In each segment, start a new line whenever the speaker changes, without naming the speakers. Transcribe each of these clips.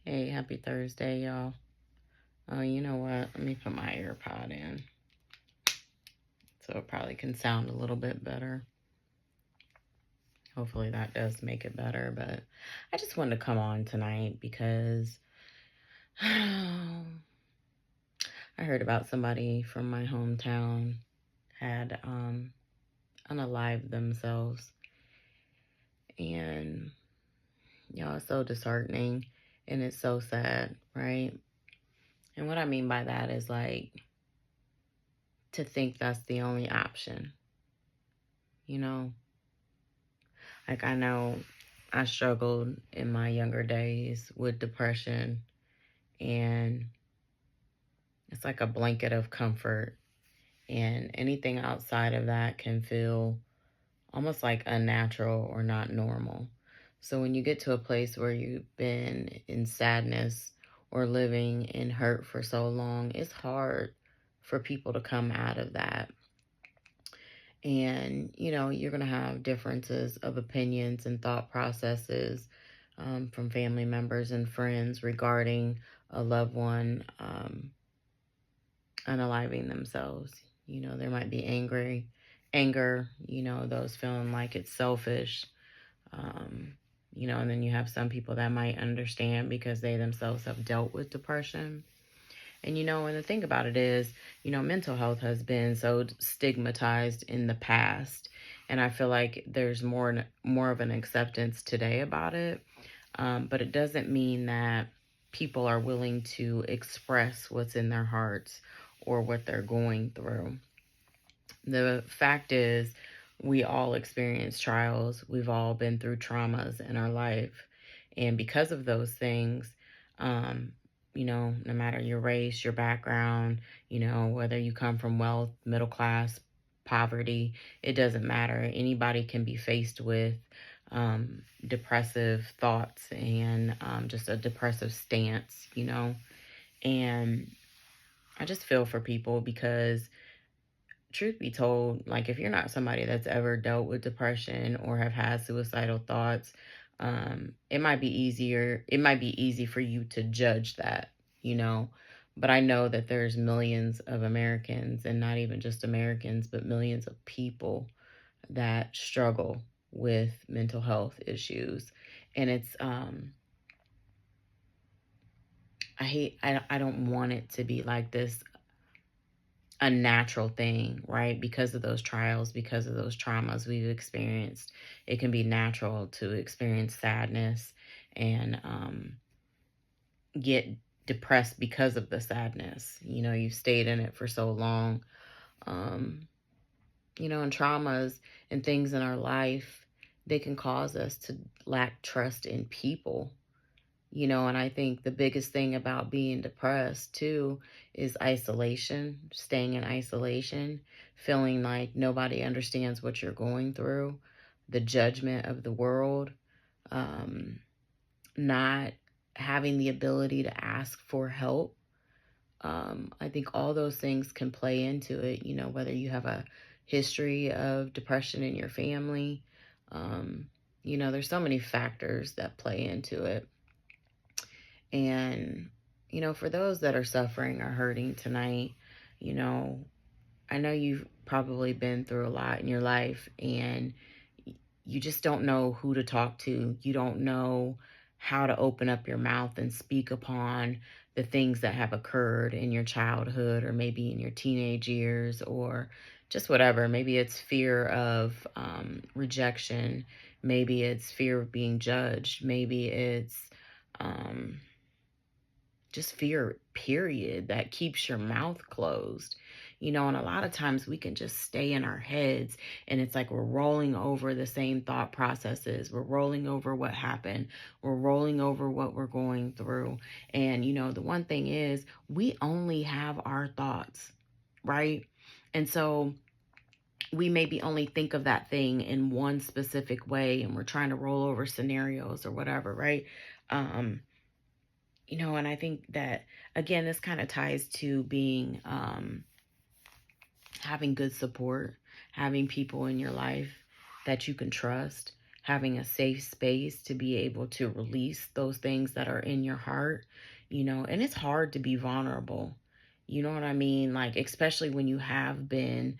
Hey, happy Thursday, y'all. Oh, you know what? Let me put my AirPod in so it probably can sound a little bit better. Hopefully that does make it better, but I just wanted to come on tonight because I heard about somebody from my hometown had unalived themselves, and y'all, it's so disheartening and it's so sad, right? And what I mean by that is like to think that's the only option, you know? Like, I know I struggled in my younger days with depression, and it's like a blanket of comfort. And anything outside of that can feel almost like unnatural or not normal. So, when you get to a place where you've been in sadness or living in hurt for so long, it's hard for people to come out of that. And, you're going to have differences of opinions and thought processes from family members and friends regarding a loved one unaliving themselves. There might be anger, those feeling like it's selfish. Um, and then you have some people that might understand because they themselves have dealt with depression. And the thing about it is, mental health has been so stigmatized in the past. And I feel like there's more of an acceptance today about it. But it doesn't mean that people are willing to express what's in their hearts or what they're going through. The fact is, we all experience trials. We've all been through traumas in our life. And because of those things, um, no matter your race, your background, whether you come from wealth, middle class, poverty, it doesn't matter. Anybody can be faced with depressive thoughts and just a depressive stance. And I just feel for people because truth be told, like if you're not somebody that's ever dealt with depression or have had suicidal thoughts, it might be easy for you to judge that, you know. But I know that there's millions of Americans, and not even just Americans, but millions of people that struggle with mental health issues. And it's I don't want it to be like this a natural thing, right? Because of those trials, because of those traumas we've experienced, it can be natural to experience sadness and get depressed because of the sadness. You've stayed in it for so long. Um, and traumas and things in our life, they can cause us to lack trust in people. And I think the biggest thing about being depressed too is isolation, staying in isolation, feeling like nobody understands what you're going through, the judgment of the world, um, not having the ability to ask for help. I think all those things can play into it, whether you have a history of depression in your family. Um, there's so many factors that play into it. And, for those that are suffering or hurting tonight, you know, I know you've probably been through a lot in your life and you just don't know who to talk to. You don't know how to open up your mouth and speak upon the things that have occurred in your childhood or maybe in your teenage years or just whatever. Maybe it's fear of rejection. Maybe it's fear of being judged. Maybe it's um, just fear, period, that keeps your mouth closed. And a lot of times we can just stay in our heads and it's like we're rolling over the same thought processes. We're rolling over what happened. We're rolling over what we're going through. And, the one thing is we only have our thoughts, right? And so we maybe only think of that thing in one specific way and we're trying to roll over scenarios or whatever, right? And I think that, again, this kind of ties to being, having good support, having people in your life that you can trust, having a safe space to be able to release those things that are in your heart, and it's hard to be vulnerable. You know what I mean? Like, especially when you have been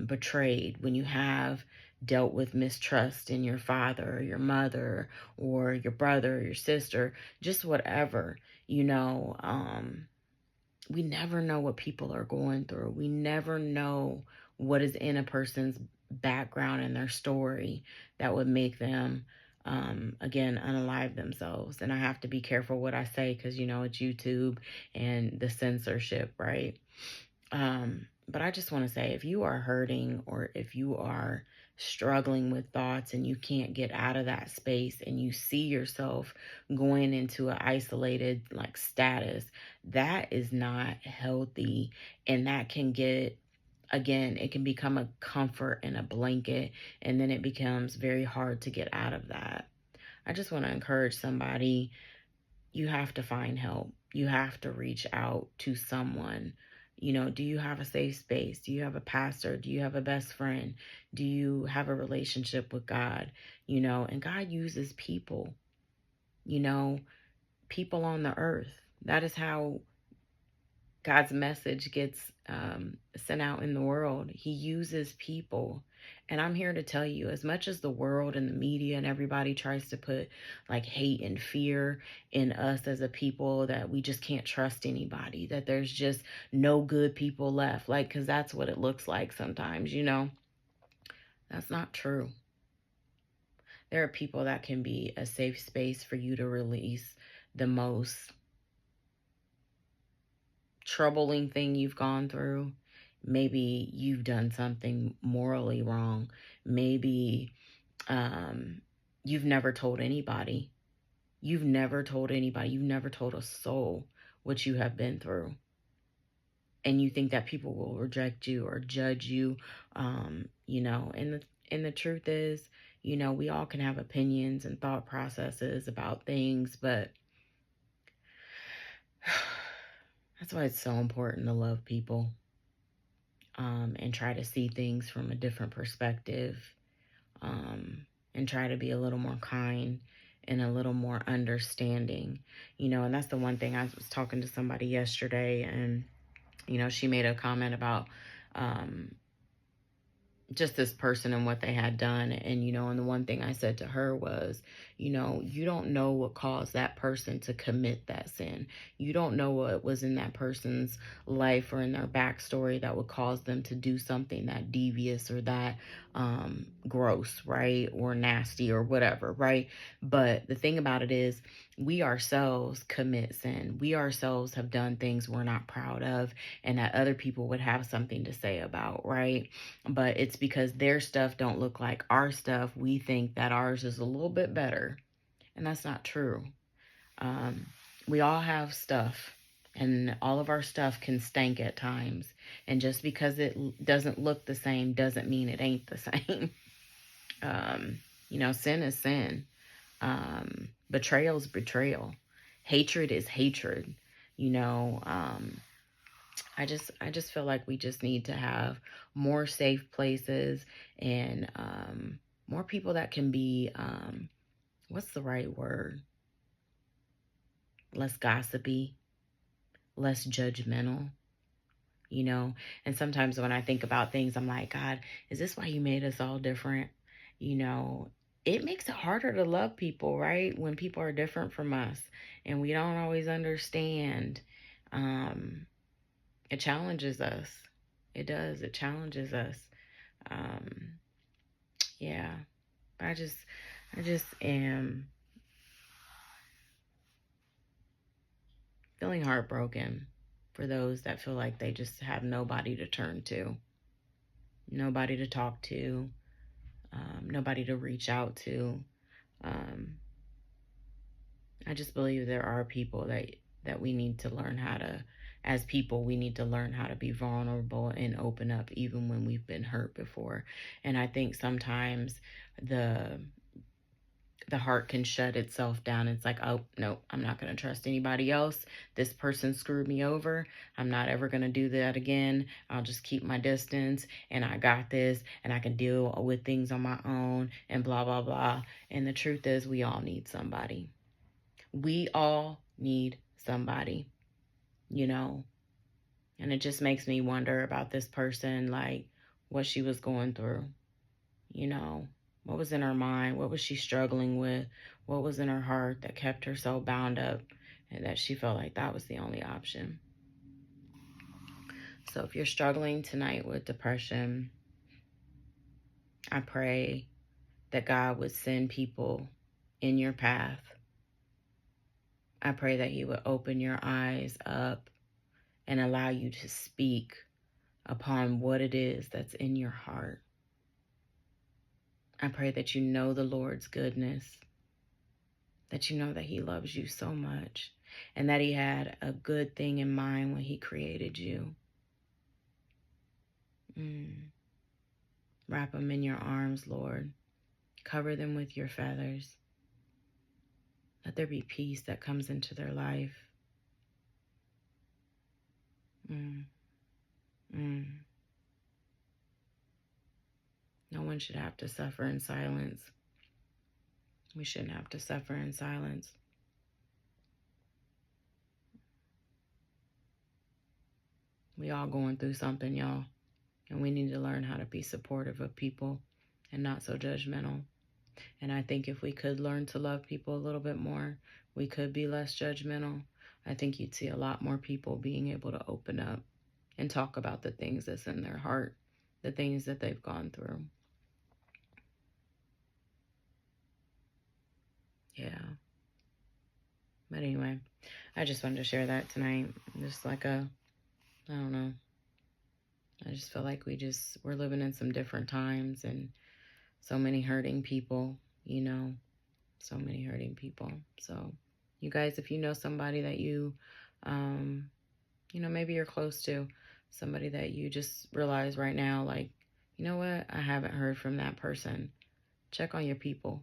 betrayed, when you have dealt with mistrust in your father or your mother or your brother or your sister, just whatever, we never know what people are going through. We never know what is in a person's background and their story that would make them, again, unalive themselves. And I have to be careful what I say because, it's YouTube and the censorship, right? But I just want to say, if you are hurting or if you are struggling with thoughts and you can't get out of that space and you see yourself going into an isolated like status, that is not healthy. And that can get, again, it can become a comfort and a blanket, and then it becomes very hard to get out of that. I just want to encourage somebody, you have to find help. You have to reach out to someone. Do you have a safe space? Do you have a pastor? Do you have a best friend? Do you have a relationship with God? And God uses people, you know, people on the earth. That is how God's message gets sent out in the world. He uses people. And I'm here to tell you, as much as the world and the media and everybody tries to put like hate and fear in us as a people, that we just can't trust anybody, that there's just no good people left, like, because that's what it looks like sometimes, that's not true. There are people that can be a safe space for you to release the most troubling thing you've gone through. Maybe you've done something morally wrong. Maybe you've never told anybody. You've never told anybody. You've never told a soul what you have been through. And you think that people will reject you or judge you, and the truth is, we all can have opinions and thought processes about things, but that's why it's so important to love people, and try to see things from a different perspective, and try to be a little more kind and a little more understanding, and that's the one thing. I was talking to somebody yesterday, and, she made a comment about just this person and what they had done. And the one thing I said to her was, you don't know what caused that person to commit that sin. You don't know what was in that person's life or in their backstory that would cause them to do something that devious or that gross, right? Or nasty or whatever, right? But the thing about it is, we ourselves commit sin. We ourselves have done things we're not proud of and that other people would have something to say about, right? But it's because their stuff don't look like our stuff. We think that ours is a little bit better, and that's not true. We all have stuff, and all of our stuff can stink at times. And just because it doesn't look the same doesn't mean it ain't the same. Sin is sin. Betrayal is betrayal. Hatred is hatred. I just feel like we just need to have more safe places and more people that can be, what's the right word? Less gossipy, less judgmental, And sometimes when I think about things, I'm like, God, is this why you made us all different? It makes it harder to love people, right? When people are different from us and we don't always understand. It challenges us. It does. It challenges us. Yeah. I just am feeling heartbroken for those that feel like they just have nobody to turn to, nobody to talk to, nobody to reach out to. I just believe there are people that we need to learn how to, as people, we need to learn how to be vulnerable and open up even when we've been hurt before. And I think sometimes the the heart can shut itself down. It's like, oh, no, I'm not going to trust anybody else. This person screwed me over. I'm not ever going to do that again. I'll just keep my distance, and I got this, and I can deal with things on my own, and blah, blah, blah. And the truth is, we all need somebody. We all need somebody, you know. And it just makes me wonder about this person, like what she was going through, you know. What was in her mind? What was she struggling with? What was in her heart that kept her so bound up and that she felt like that was the only option? So if you're struggling tonight with depression, I pray that God would send people in your path. I pray that He would open your eyes up and allow you to speak upon what it is that's in your heart. I pray that you know the Lord's goodness, that you know that He loves you so much, and that He had a good thing in mind when He created you. Wrap them in your arms, Lord. Cover them with your feathers. Let there be peace that comes into their life. No one should have to suffer in silence. We shouldn't have to suffer in silence. We all going through something, y'all. And we need to learn how to be supportive of people and not so judgmental. And I think if we could learn to love people a little bit more, we could be less judgmental. I think you'd see a lot more people being able to open up and talk about the things that's in their heart, the things that they've gone through. Yeah. But anyway, I just wanted to share that tonight. Just like I don't know. I just feel like we're living in some different times, and so many hurting people, you know, so many hurting people. So you guys, if you know somebody that you know, maybe you're close to, somebody that you just realize right now, like, you know what, I haven't heard from that person. Check on your people.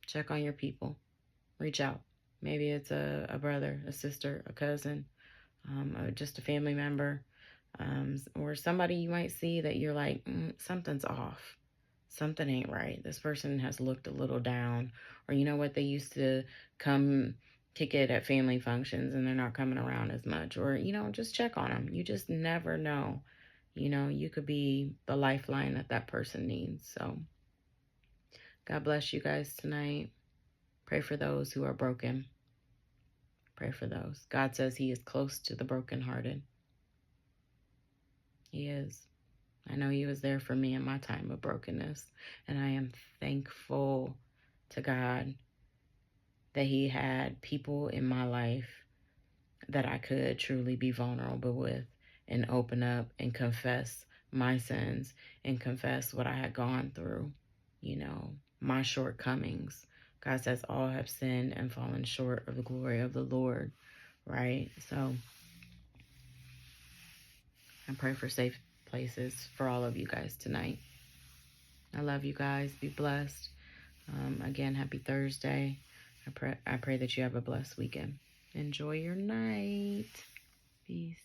Check on your people. Reach out. Maybe it's a brother, a sister, a cousin, or just a family member, or somebody you might see that you're like, something's off. Something ain't right. This person has looked a little down. Or you know what, they used to come kick it at family functions and they're not coming around as much. Or, you know, just check on them. You just never know. You know, you could be the lifeline that that person needs. So God bless you guys tonight. Pray for those who are broken. Pray for those. God says He is close to the brokenhearted. He is. I know He was there for me in my time of brokenness. And I am thankful to God that He had people in my life that I could truly be vulnerable with and open up and confess my sins and confess what I had gone through, you know, my shortcomings. God says all have sinned and fallen short of the glory of the Lord, right? So I pray for safe places for all of you guys tonight. I love you guys. Be blessed. Again, happy Thursday. I pray that you have a blessed weekend. Enjoy your night. Peace.